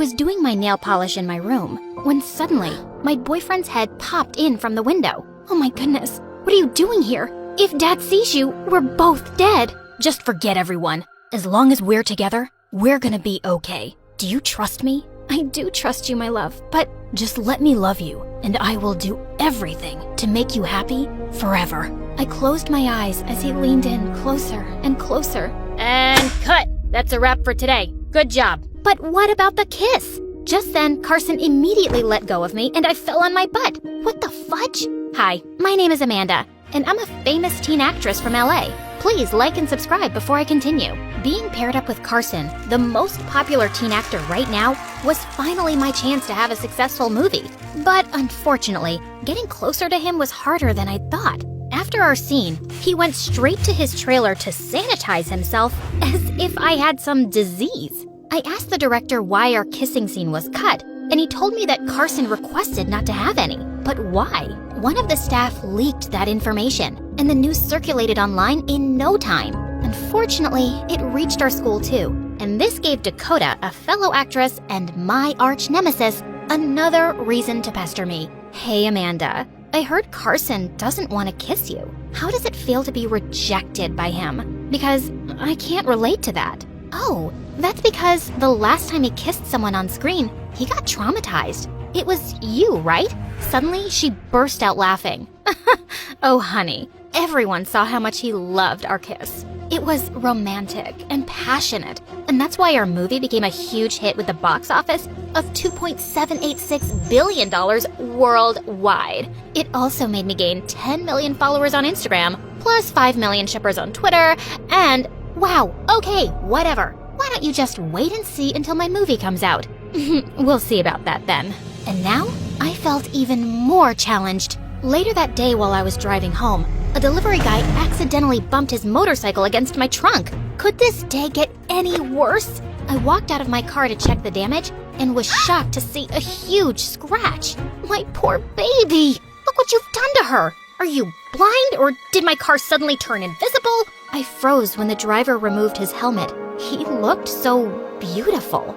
was doing my nail polish in my room when suddenly my boyfriend's head popped in from the window. Oh my goodness, what are you doing here? If Dad sees you, we're both dead. Just forget everyone. As long as we're together, we're gonna be okay. Do you trust me? I do trust you, my love, but just let me love you, and I will do everything to make you happy forever. I closed my eyes as he leaned in closer and closer. And cut! That's a wrap for today. Good job. But what about the kiss? Just then, Carson immediately let go of me and I fell on my butt. What the fudge? Hi, my name is Amanda, and I'm a famous teen actress from LA. Please like and subscribe before I continue. Being paired up with Carson, the most popular teen actor right now, was finally my chance to have a successful movie. But unfortunately, getting closer to him was harder than I thought. After our scene, he went straight to his trailer to sanitize himself as if I had some disease. I asked the director why our kissing scene was cut, and he told me that Carson requested not to have any. But why? One of the staff leaked that information, and the news circulated online in no time. Unfortunately, it reached our school too, and this gave Dakota, a fellow actress and my arch nemesis, another reason to pester me. Hey Amanda, I heard Carson doesn't want to kiss you. How does it feel to be rejected by him? Because I can't relate to that. Oh, that's because the last time he kissed someone on screen, he got traumatized. It was you, right? Suddenly, she burst out laughing. Oh, honey, everyone saw how much he loved our kiss. It was romantic and passionate, and that's why our movie became a huge hit with the box office of $2.786 billion worldwide. It also made me gain 10 million followers on Instagram, plus 5 million shippers on Twitter, and wow, okay, whatever. Why don't you just wait and see until my movie comes out? We'll see about that then. And now, I felt even more challenged. Later that day while I was driving home, a delivery guy accidentally bumped his motorcycle against my trunk. Could this day get any worse? I walked out of my car to check the damage and was shocked to see a huge scratch. My poor baby! Look what you've done to her! Are you blind, or did my car suddenly turn invisible? I froze when the driver removed his helmet. He looked so beautiful.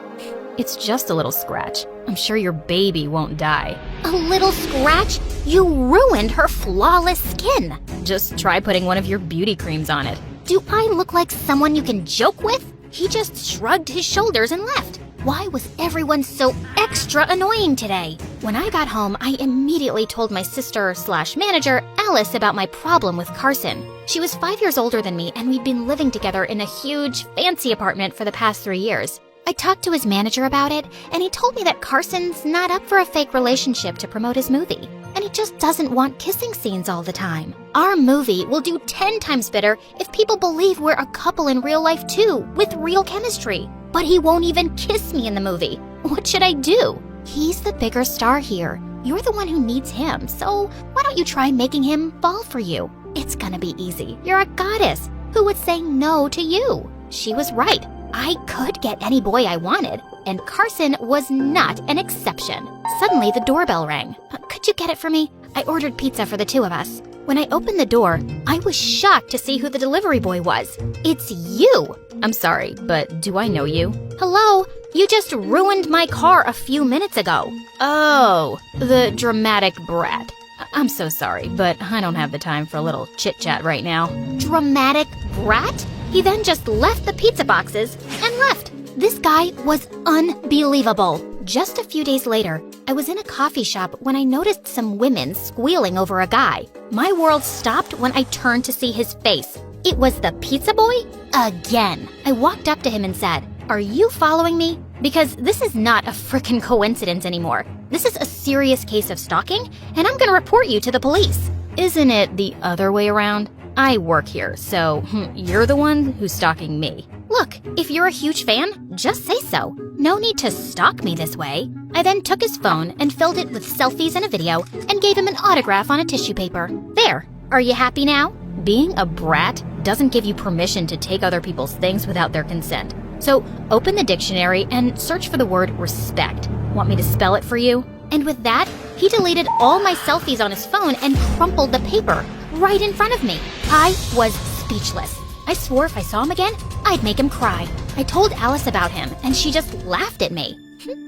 It's just a little scratch. I'm sure your baby won't die. A little scratch? You ruined her flawless skin. Just try putting one of your beauty creams on it. Do I look like someone you can joke with? He just shrugged his shoulders and left. Why was everyone so extra annoying today? When I got home, I immediately told my sister/manager, Alice, about my problem with Carson. She was 5 years older than me, and we'd been living together in a huge, fancy apartment for the past 3 years. I talked to his manager about it, and he told me that Carson's not up for a fake relationship to promote his movie, and he just doesn't want kissing scenes all the time. Our movie will do 10 times better if people believe we're a couple in real life too, with real chemistry. But he won't even kiss me in the movie. What should I do? He's the bigger star here. You're the one who needs him, so why don't you try making him fall for you? It's gonna be easy. You're a goddess. Who would say no to you? She was right. I could get any boy I wanted, and Carson was not an exception. Suddenly, the doorbell rang. Could you get it for me? I ordered pizza for the two of us. When I opened the door, I was shocked to see who the delivery boy was. It's you! I'm sorry, but do I know you? Hello? You just ruined my car a few minutes ago. Oh, the dramatic brat. I'm so sorry, but I don't have the time for a little chit-chat right now. Dramatic brat? He then just left the pizza boxes and left. This guy was unbelievable. Just a few days later, I was in a coffee shop when I noticed some women squealing over a guy. My world stopped when I turned to see his face. It was the pizza boy again. I walked up to him and said, "Are you following me? Because this is not a frickin' coincidence anymore. This is a serious case of stalking, and I'm gonna report you to the police." Isn't it the other way around? I work here, so you're the one who's stalking me. Look, if you're a huge fan, just say so. No need to stalk me this way. I then took his phone and filled it with selfies and a video and gave him an autograph on a tissue paper. There. Are you happy now? Being a brat doesn't give you permission to take other people's things without their consent. So open the dictionary and search for the word respect. Want me to spell it for you? And with that, he deleted all my selfies on his phone and crumpled the paper right in front of me. I was speechless. I swore if I saw him again, I'd make him cry. I told Alice about him, and she just laughed at me.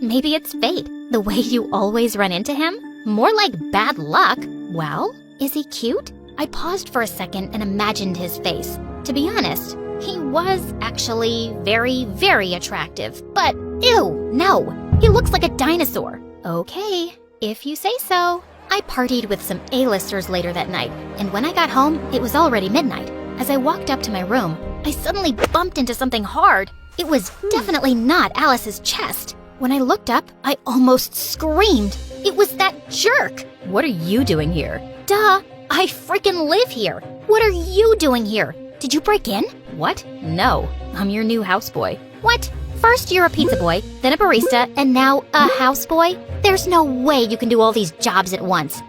Maybe it's fate, the way you always run into him. More like bad luck. Well, is he cute? I paused for a second and imagined his face. To be honest, he was actually very, very attractive. But ew, no, he looks like a dinosaur. Okay, if you say so. I partied with some A-listers later that night, and when I got home, it was already midnight. As I walked up to my room, I suddenly bumped into something hard. It was definitely not Alice's chest. When I looked up, I almost screamed. It was that jerk. What are you doing here? Duh, I freaking live here. What are you doing here? Did you break in? What? No, I'm your new houseboy. What? First you're a pizza boy, then a barista, and now a houseboy? There's no way you can do all these jobs at once.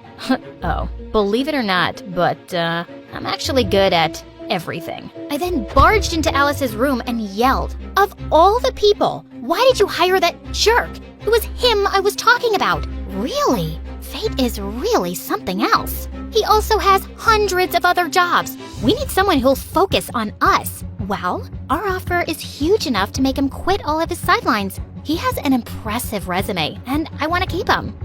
Oh, believe it or not, but I'm actually good at everything. I then barged into Alice's room and yelled, "Of all the people, why did you hire that jerk? It was him I was talking about." Really? Fate is really something else. He also has hundreds of other jobs. We need someone who'll focus on us. Well, our offer is huge enough to make him quit all of his sidelines. He has an impressive resume, and I want to keep him.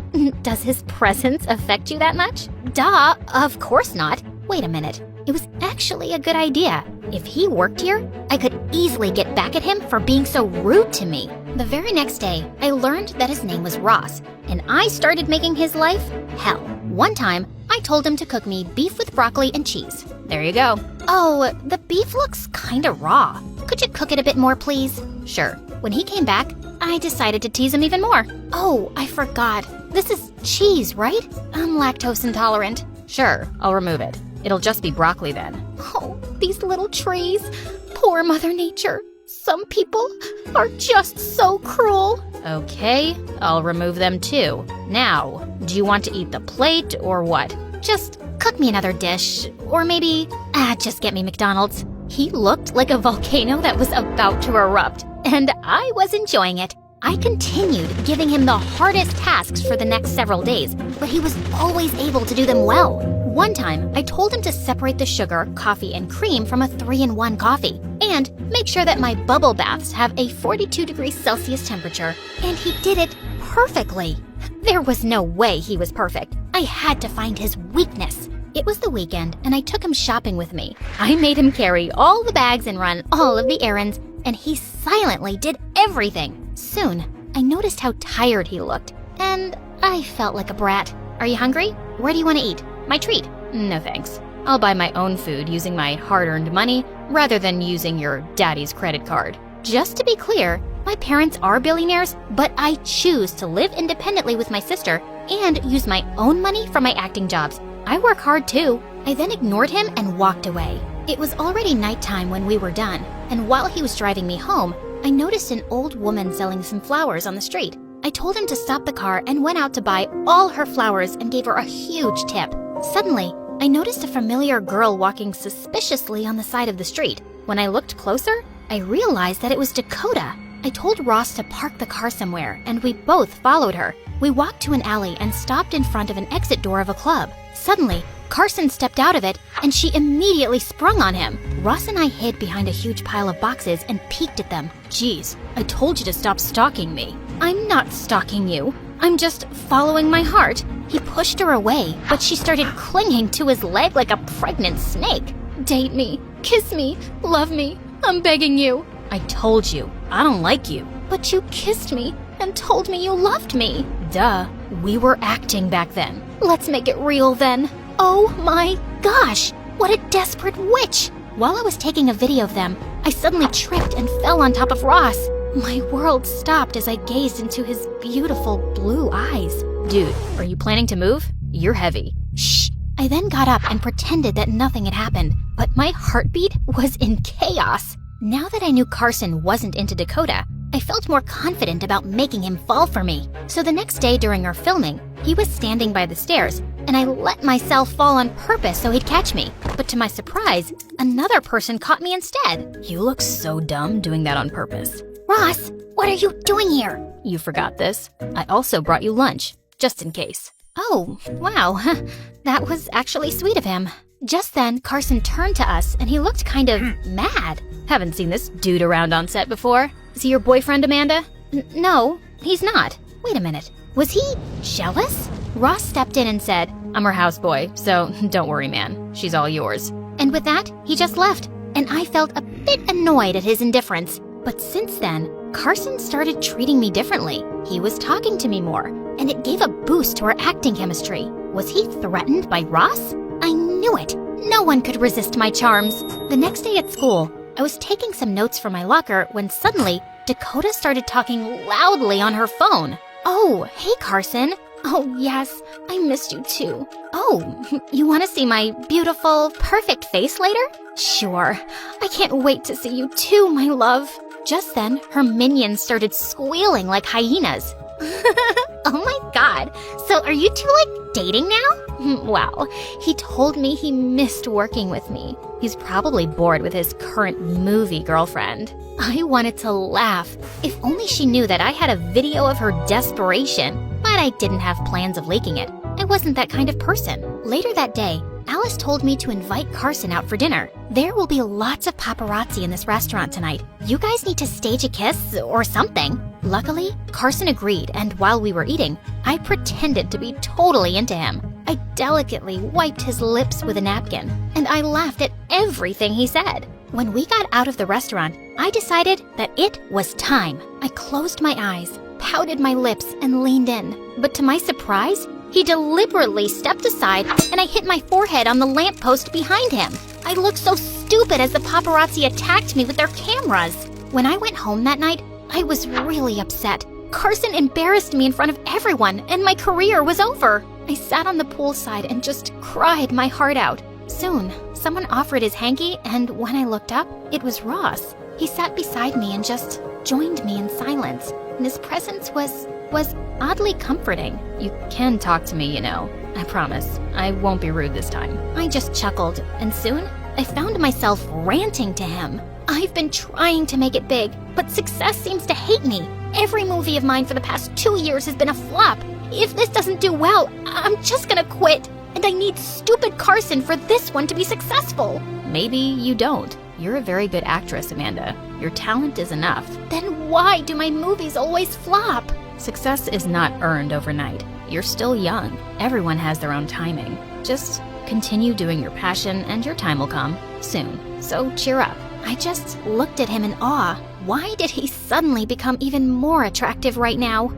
Does his presence affect you that much? Duh, of course not. Wait a minute. It was actually a good idea. If he worked here, I could easily get back at him for being so rude to me. The very next day, I learned that his name was Ross, and I started making his life hell. One time, I told him to cook me beef with broccoli and cheese. There you go. Oh, the beef looks kinda raw. Could you cook it a bit more, please? Sure. When he came back, I decided to tease him even more. Oh, I forgot. This is cheese, right? I'm lactose intolerant. Sure, I'll remove it. It'll just be broccoli then. Oh, these little trees. Poor Mother Nature. Some people are just so cruel. Okay, I'll remove them too. Now, do you want to eat the plate or what? Just cook me another dish. Or maybe, just get me McDonald's. He looked like a volcano that was about to erupt, and I was enjoying it. I continued giving him the hardest tasks for the next several days, but he was always able to do them well. One time, I told him to separate the sugar, coffee, and cream from a 3-in-1 coffee, and make sure that my bubble baths have a 42 degrees Celsius temperature, and he did it perfectly. There was no way he was perfect. I had to find his weakness. It was the weekend, and I took him shopping with me. I made him carry all the bags and run all of the errands, and he silently did everything. Soon, I noticed how tired he looked, and I felt like a brat. Are you hungry? Where do you want to eat? My treat. No thanks. I'll buy my own food using my hard-earned money rather than using your daddy's credit card. Just to be clear, my parents are billionaires, but I choose to live independently with my sister and use my own money for my acting jobs. I work hard too. I then ignored him and walked away. It was already nighttime when we were done, and while he was driving me home, I noticed an old woman selling some flowers on the street. I told him to stop the car and went out to buy all her flowers and gave her a huge tip. Suddenly, I noticed a familiar girl walking suspiciously on the side of the street. When I looked closer, I realized that it was Dakota. I told Ross to park the car somewhere, and we both followed her. We walked to an alley and stopped in front of an exit door of a club. Suddenly, Carson stepped out of it, and she immediately sprung on him. Ross and I hid behind a huge pile of boxes and peeked at them. Jeez, I told you to stop stalking me. I'm not stalking you. I'm just following my heart. He pushed her away, but she started clinging to his leg like a pregnant snake. Date me, kiss me, love me. I'm begging you. I told you, I don't like you. But you kissed me and told me you loved me. Duh, we were acting back then. Let's make it real then. Oh my gosh, what a desperate witch! While I was taking a video of them, I suddenly tripped and fell on top of Ross. My world stopped as I gazed into his beautiful blue eyes. Dude, are you planning to move? You're heavy. Shh! I then got up and pretended that nothing had happened, but my heartbeat was in chaos. Now that I knew Carson wasn't into Dakota, I felt more confident about making him fall for me. So the next day during our filming, he was standing by the stairs, and I let myself fall on purpose so he'd catch me. But to my surprise, another person caught me instead. You look so dumb doing that on purpose. Ross, what are you doing here? You forgot this. I also brought you lunch, just in case. Oh, wow. That was actually sweet of him. Just then, Carson turned to us, and he looked kind of mad. Haven't seen this dude around on set before. Is he your boyfriend, Amanda? No, he's not. Wait a minute. Was he jealous? Ross stepped in and said, I'm her houseboy, so don't worry, man. She's all yours. and with that, he just left. And I felt a bit annoyed at his indifference. But since then, Carson started treating me differently. He was talking to me more, and it gave a boost to our acting chemistry. Was he threatened by Ross? I knew it. No one could resist my charms. The next day at school, I was taking some notes from my locker when suddenly Dakota started talking loudly on her phone. Oh, hey Carson. Oh yes, I missed you too. Oh, you want to see my beautiful, perfect face later? Sure. I can't wait to see you too, my love. Just then, her minions started squealing like hyenas. Oh my god. So are you two like dating now? Wow. He told me he missed working with me. He's probably bored with his current movie girlfriend. I wanted to laugh. If only she knew that I had a video of her desperation, but I didn't have plans of leaking it. I wasn't that kind of person. Later that day, Alice told me to invite Carson out for dinner. There will be lots of paparazzi in this restaurant tonight. You guys need to stage a kiss or something. Luckily, Carson agreed, and while we were eating, I pretended to be totally into him. I delicately wiped his lips with a napkin, and I laughed at everything he said. When we got out of the restaurant, I decided that it was time. I closed my eyes, pouted my lips, and leaned in. But to my surprise, he deliberately stepped aside, and I hit my forehead on the lamppost behind him. I looked so stupid as the paparazzi attacked me with their cameras. When I went home that night, I was really upset. Carson embarrassed me in front of everyone, and my career was over. I sat on the poolside and just cried my heart out. Soon, someone offered his hanky, and when I looked up, it was Ross. He sat beside me and just joined me in silence, and his presence was oddly comforting. You can talk to me, you know. I promise. I won't be rude this time. I just chuckled, and soon I found myself ranting to him. I've been trying to make it big, but success seems to hate me. Every movie of mine for the past 2 years has been a flop. If this doesn't do well, I'm just gonna quit. And I need stupid Carson for this one to be successful. Maybe you don't. You're a very good actress, Amanda. Your talent is enough. Then why do my movies always flop? Success is not earned overnight. You're still young. Everyone has their own timing. Just continue doing your passion and your time will come soon. So cheer up. I just looked at him in awe. Why did he suddenly become even more attractive right now?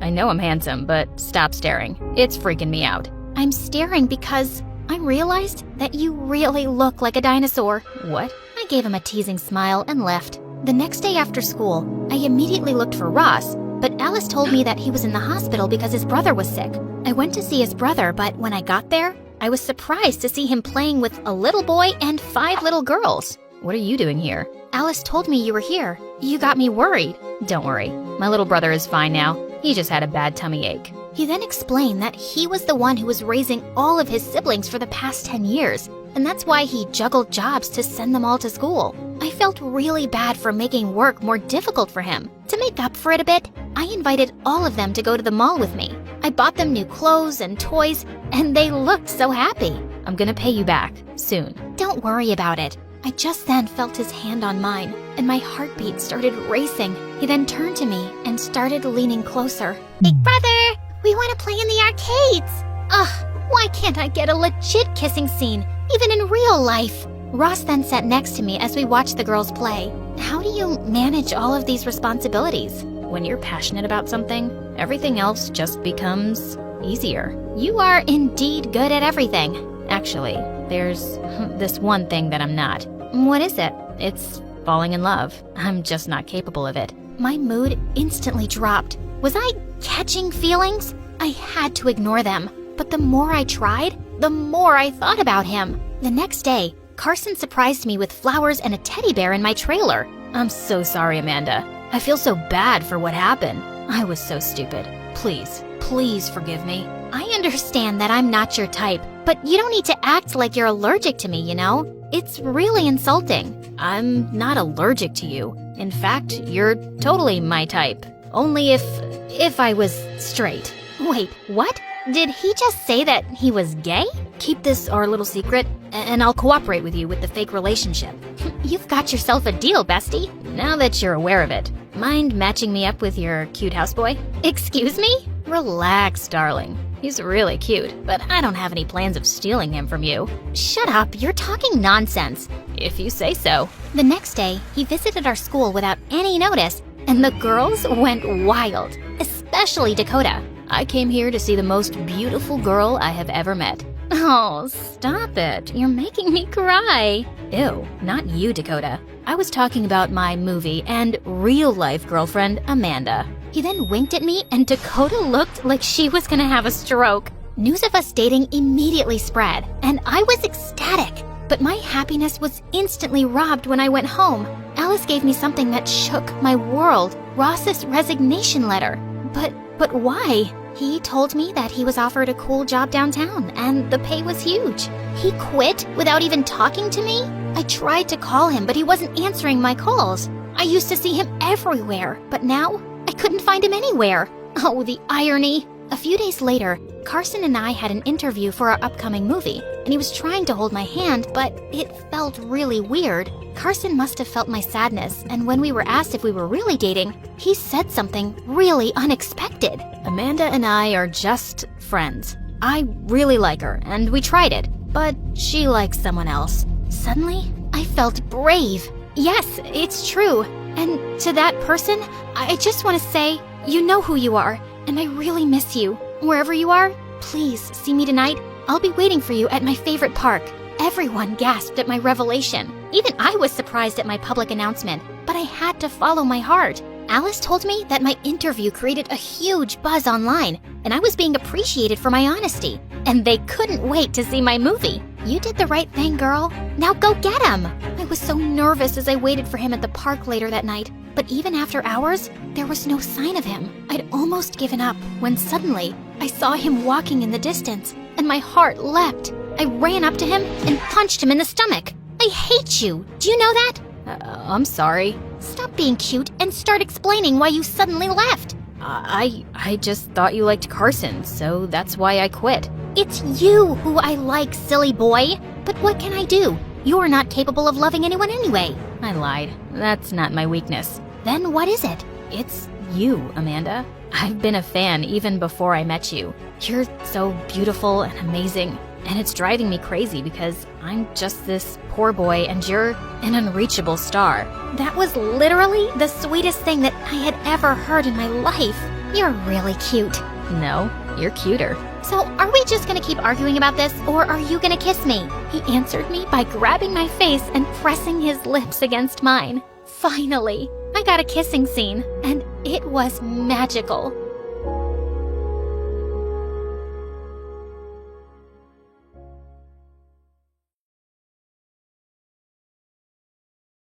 I know I'm handsome, but stop staring. It's freaking me out. I'm staring because I realized that you really look like a dinosaur. What? I gave him a teasing smile and left. The next day after school, I immediately looked for Ross, but Alice told me that he was in the hospital because his brother was sick. I went to see his brother, but when I got there, I was surprised to see him playing with a little boy and 5 little girls. What are you doing here? Alice told me you were here. You got me worried. Don't worry. My little brother is fine now. He just had a bad tummy ache. He then explained that he was the one who was raising all of his siblings for the past 10 years, and that's why he juggled jobs to send them all to school. I felt really bad for making work more difficult for him. To make up for it a bit, I invited all of them to go to the mall with me. I bought them new clothes and toys, and they looked so happy. I'm gonna pay you back soon. Don't worry about it. I just then felt his hand on mine, and my heartbeat started racing. He then turned to me and started leaning closer. Big brother, we want to play in the arcades. Ugh, why can't I get a legit kissing scene, even in real life? Ross then sat next to me as we watched the girls play. How do you manage all of these responsibilities? When you're passionate about something, everything else just becomes easier. You are indeed good at everything. Actually, there's this one thing that I'm not. What is it? It's falling in love. I'm just not capable of it. My mood instantly dropped. Was I catching feelings? I had to ignore them. But the more I tried, the more I thought about him. The next day, Carson surprised me with flowers and a teddy bear in my trailer. I'm so sorry, Amanda. I feel so bad for what happened. I was so stupid. Please forgive me. I understand that I'm not your type, but you don't need to act like you're allergic to me, you know? It's really insulting. I'm not allergic to you. In fact, you're totally my type. Only if I was straight. Wait, what? Did he just say that he was gay? Keep this our little secret, and I'll cooperate with you with the fake relationship. You've got yourself a deal, bestie. Now that you're aware of it, Mind matching me up with your cute houseboy? Excuse me? Relax, darling. He's really cute, but I don't have any plans of stealing him from you. Shut up, you're talking nonsense. If you say so. The next day, he visited our school without any notice, and the girls went wild, especially Dakota. I came here to see the most beautiful girl I have ever met. Oh, stop it. You're making me cry. Ew, not you, Dakota. I was talking about my movie and real-life girlfriend, Amanda. He then winked at me, and Dakota looked like she was gonna have a stroke. News of us dating immediately spread, and I was ecstatic. But my happiness was instantly robbed when I went home. Alice gave me something that shook my world, Ross's resignation letter. But why? He told me that he was offered a cool job downtown, and the pay was huge. He quit without even talking to me? I tried to call him, but he wasn't answering my calls. I used to see him everywhere, but now I couldn't find him anywhere. Oh, the irony. A few days later, Carson and I had an interview for our upcoming movie, and he was trying to hold my hand, but it felt really weird. Carson must have felt my sadness, and when we were asked if we were really dating, he said something really unexpected. Amanda and I are just friends. I really like her, and we tried it, but she likes someone else. Suddenly, I felt brave. Yes, it's true. And to that person, I just want to say, you know who you are, and I really miss you. Wherever you are, please see me tonight. I'll be waiting for you at my favorite park. Everyone gasped at my revelation. Even I was surprised at my public announcement, but I had to follow my heart. Alice told me that my interview created a huge buzz online, and I was being appreciated for my honesty. And they couldn't wait to see my movie. You did the right thing, girl. Now go get him. I was so nervous as I waited for him at the park later that night. But even after hours, there was no sign of him. I'd almost given up when suddenly I saw him walking in the distance, and my heart leapt. I ran up to him and punched him in the stomach. I hate you. Do you know that? I'm sorry. Stop being cute and start explaining why you suddenly left. I just thought you liked Carson, so that's why I quit. It's you who I like, silly boy. But what can I do? You're not capable of loving anyone anyway. I lied. That's not my weakness. Then what is it? It's you, Amanda. I've been a fan even before I met you. You're so beautiful and amazing, and it's driving me crazy because I'm just this poor boy and you're an unreachable star. That was literally the sweetest thing that I had ever heard in my life. You're really cute. No, you're cuter. So are we just gonna keep arguing about this, or are you gonna kiss me? He answered me by grabbing my face and pressing his lips against mine. Finally, I got a kissing scene, and it was magical.